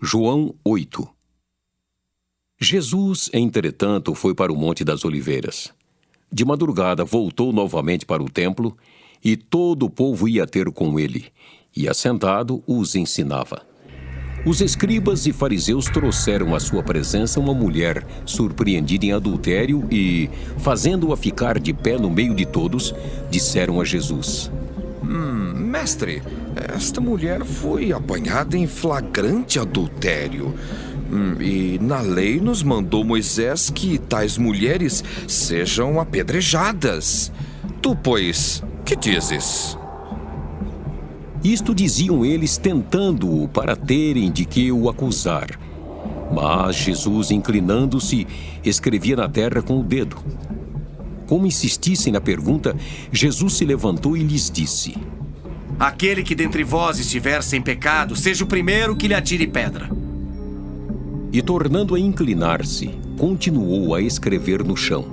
João 8. Jesus, entretanto, foi para o Monte das Oliveiras. De madrugada voltou novamente para o templo, e todo o povo ia ter com ele, e assentado os ensinava. Os escribas e fariseus trouxeram à sua presença uma mulher surpreendida em adultério e, fazendo-a ficar de pé no meio de todos, disseram a Jesus: Mestre, esta mulher foi apanhada em flagrante adultério. E na lei nos mandou Moisés que tais mulheres sejam apedrejadas. Tu, pois, que dizes? Isto diziam eles, tentando-o para terem de que o acusar. Mas Jesus, inclinando-se, escrevia na terra com o dedo. Como insistissem na pergunta, Jesus se levantou e lhes disse: Aquele que dentre vós estiver sem pecado, seja o primeiro que lhe atire pedra. E tornando a inclinar-se, continuou a escrever no chão.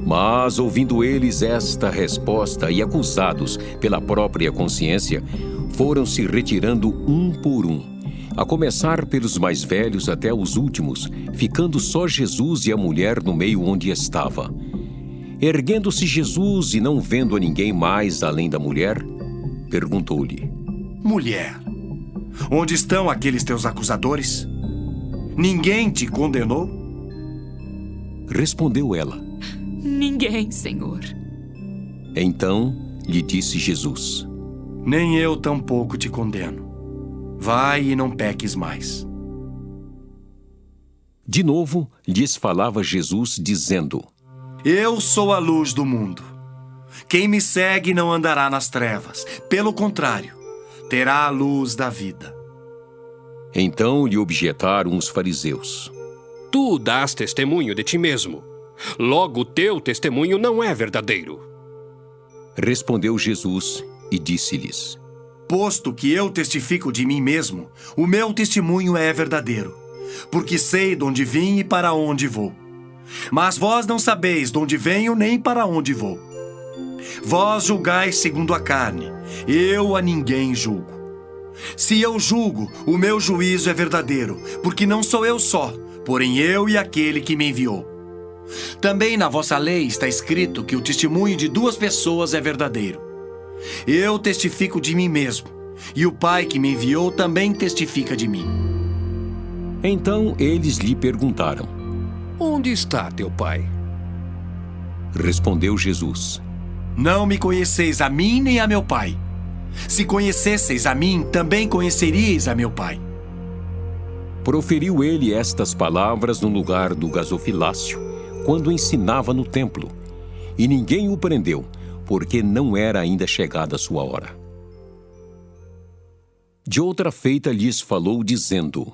Mas, ouvindo eles esta resposta e acusados pela própria consciência, foram se retirando um por um, a começar pelos mais velhos até os últimos, ficando só Jesus e a mulher no meio onde estava. Erguendo-se Jesus e não vendo a ninguém mais além da mulher, perguntou-lhe: Mulher, onde estão aqueles teus acusadores? Ninguém te condenou? Respondeu ela: Ninguém, Senhor. Então lhe disse Jesus: Nem eu tampouco te condeno. Vai e não peques mais. De novo lhes falava Jesus, dizendo: Eu sou a luz do mundo. Quem me segue não andará nas trevas. Pelo contrário, terá a luz da vida. Então lhe objetaram os fariseus: Tu dás testemunho de ti mesmo. Logo, teu testemunho não é verdadeiro. Respondeu Jesus e disse-lhes: Posto que eu testifico de mim mesmo, o meu testemunho é verdadeiro, porque sei de onde vim e para onde vou. Mas vós não sabeis de onde venho nem para onde vou. Vós julgais segundo a carne, eu a ninguém julgo. Se eu julgo, o meu juízo é verdadeiro, porque não sou eu só, porém eu e aquele que me enviou. Também na vossa lei está escrito que o testemunho de duas pessoas é verdadeiro. Eu testifico de mim mesmo, e o Pai que me enviou também testifica de mim. Então eles lhe perguntaram: Onde está teu pai? Respondeu Jesus: Não me conheceis a mim nem a meu Pai. Se conhecesseis a mim, também conheceríeis a meu Pai. Proferiu ele estas palavras no lugar do gasofilácio, quando ensinava no templo, e ninguém o prendeu, porque não era ainda chegada a sua hora. De outra feita lhes falou, dizendo: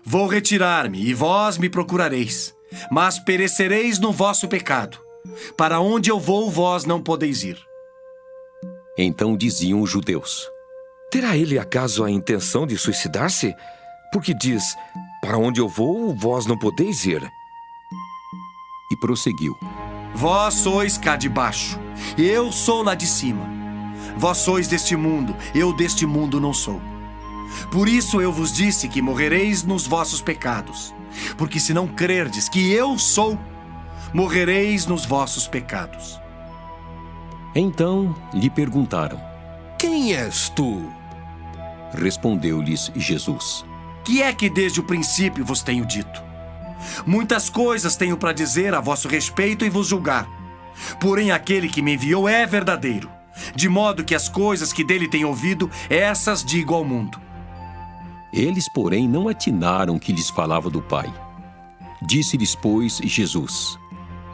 Vou retirar-me, e vós me procurareis, mas perecereis no vosso pecado. Para onde eu vou, vós não podeis ir. Então diziam os judeus: Terá ele acaso a intenção de suicidar-se? Porque diz: Para onde eu vou, vós não podeis ir. E prosseguiu: Vós sois cá de baixo, eu sou lá de cima. Vós sois deste mundo, eu deste mundo não sou. Por isso eu vos disse que morrereis nos vossos pecados. Porque se não crerdes que eu sou, morrereis nos vossos pecados. Então lhe perguntaram: Quem és tu? Respondeu-lhes Jesus: Que é que desde o princípio vos tenho dito? Muitas coisas tenho para dizer a vosso respeito e vos julgar. Porém aquele que me enviou é verdadeiro, de modo que as coisas que dele tenho ouvido, essas digo ao mundo. Eles, porém, não atinaram que lhes falava do Pai. Disse-lhes, pois, Jesus: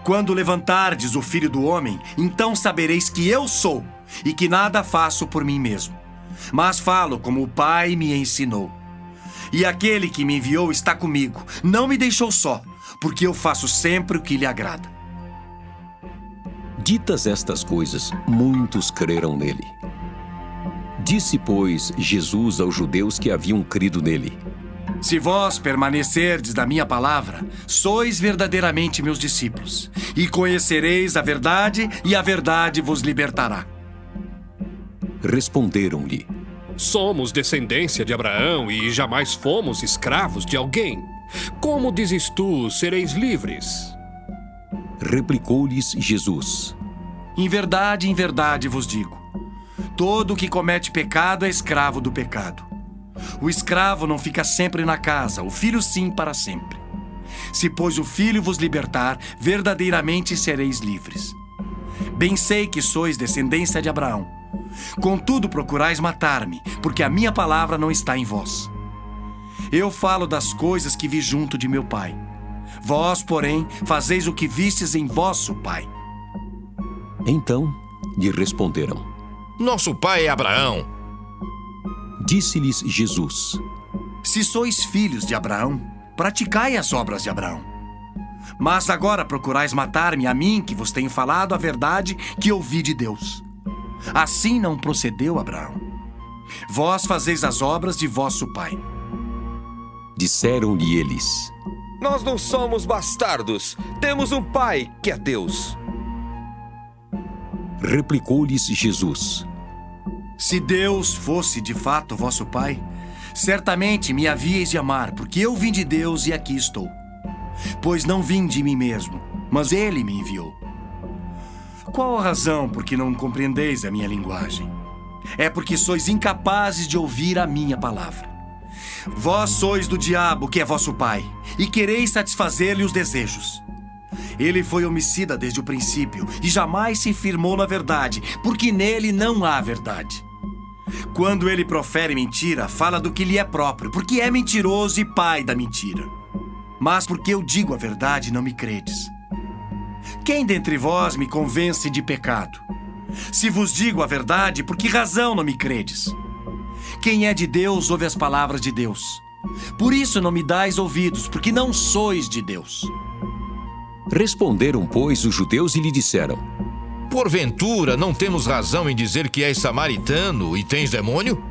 Quando levantardes o Filho do Homem, então sabereis que eu sou, e que nada faço por mim mesmo, mas falo como o Pai me ensinou. E aquele que me enviou está comigo, não me deixou só, porque eu faço sempre o que lhe agrada. Ditas estas coisas, muitos creram nele. Disse, pois, Jesus aos judeus que haviam crido nele: Se vós permanecerdes na minha palavra, sois verdadeiramente meus discípulos, e conhecereis a verdade, e a verdade vos libertará. Responderam-lhe: Somos descendência de Abraão e jamais fomos escravos de alguém. Como dizes tu, sereis livres? Replicou-lhes Jesus: Em verdade vos digo: todo o que comete pecado é escravo do pecado. O escravo não fica sempre na casa, o filho sim para sempre. Se, pois, o filho vos libertar, verdadeiramente sereis livres. Bem sei que sois descendência de Abraão. Contudo, procurais matar-me, porque a minha palavra não está em vós. Eu falo das coisas que vi junto de meu pai. Vós, porém, fazeis o que vistes em vosso pai. Então lhe responderam. Nosso pai é Abraão. Disse-lhes Jesus: Se sois filhos de Abraão, praticai as obras de Abraão. Mas agora procurais matar-me, a mim, que vos tenho falado a verdade que ouvi de Deus. Assim não procedeu Abraão. Vós fazeis as obras de vosso pai. Disseram-lhe eles: Nós não somos bastardos. Temos um pai, que é Deus. Replicou-lhes Jesus: Se Deus fosse de fato vosso pai, certamente me havíeis de amar, porque eu vim de Deus e aqui estou. Pois não vim de mim mesmo, mas Ele me enviou. Qual a razão por que não compreendeis a minha linguagem? É porque sois incapazes de ouvir a minha palavra. Vós sois do diabo, que é vosso pai, e quereis satisfazer-lhe os desejos. Ele foi homicida desde o princípio e jamais se firmou na verdade, porque nele não há verdade. Quando ele profere mentira, fala do que lhe é próprio, porque é mentiroso e pai da mentira. Mas porque eu digo a verdade, não me credes. Quem dentre vós me convence de pecado? Se vos digo a verdade, por que razão não me credes? Quem é de Deus ouve as palavras de Deus. Por isso não me dais ouvidos, porque não sois de Deus. Responderam, pois, os judeus e lhe disseram: Porventura, não temos razão em dizer que és samaritano e tens demônio?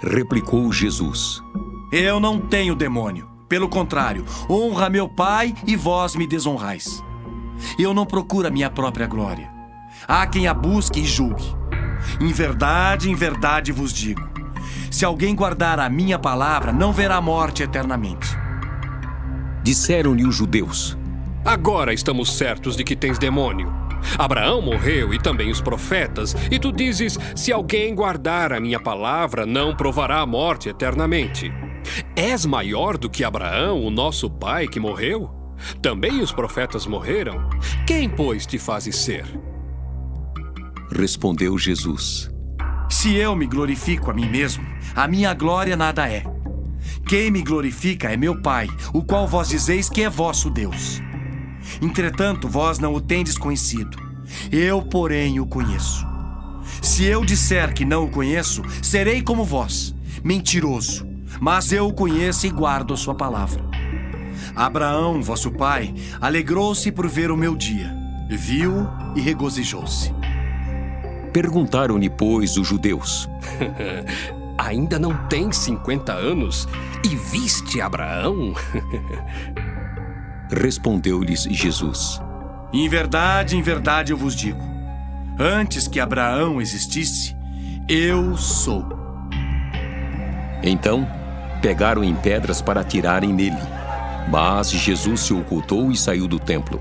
Replicou Jesus: Eu não tenho demônio. Pelo contrário, honra meu Pai e vós me desonrais. Eu não procuro a minha própria glória. Há quem a busque e julgue. Em verdade vos digo: se alguém guardar a minha palavra, não verá morte eternamente. Disseram-lhe os judeus: Agora estamos certos de que tens demônio. Abraão morreu e também os profetas, e tu dizes: se alguém guardar a minha palavra, não provará a morte eternamente. És maior do que Abraão, o nosso pai, que morreu? Também os profetas morreram. Quem, pois, te fazes ser? Respondeu Jesus: Se eu me glorifico a mim mesmo, a minha glória nada é. Quem me glorifica é meu Pai, o qual vós dizeis que é vosso Deus. Entretanto, vós não o tendes conhecido. Eu, porém, o conheço. Se eu disser que não o conheço, serei como vós, mentiroso. Mas eu o conheço e guardo a sua palavra. Abraão, vosso pai, alegrou-se por ver o meu dia. Viu e regozijou-se. Perguntaram-lhe, pois, os judeus: Ainda não tens 50 anos e viste Abraão? Respondeu-lhes Jesus: Em verdade eu vos digo: antes que Abraão existisse, eu sou. Então pegaram em pedras para atirarem nele. Mas Jesus se ocultou e saiu do templo.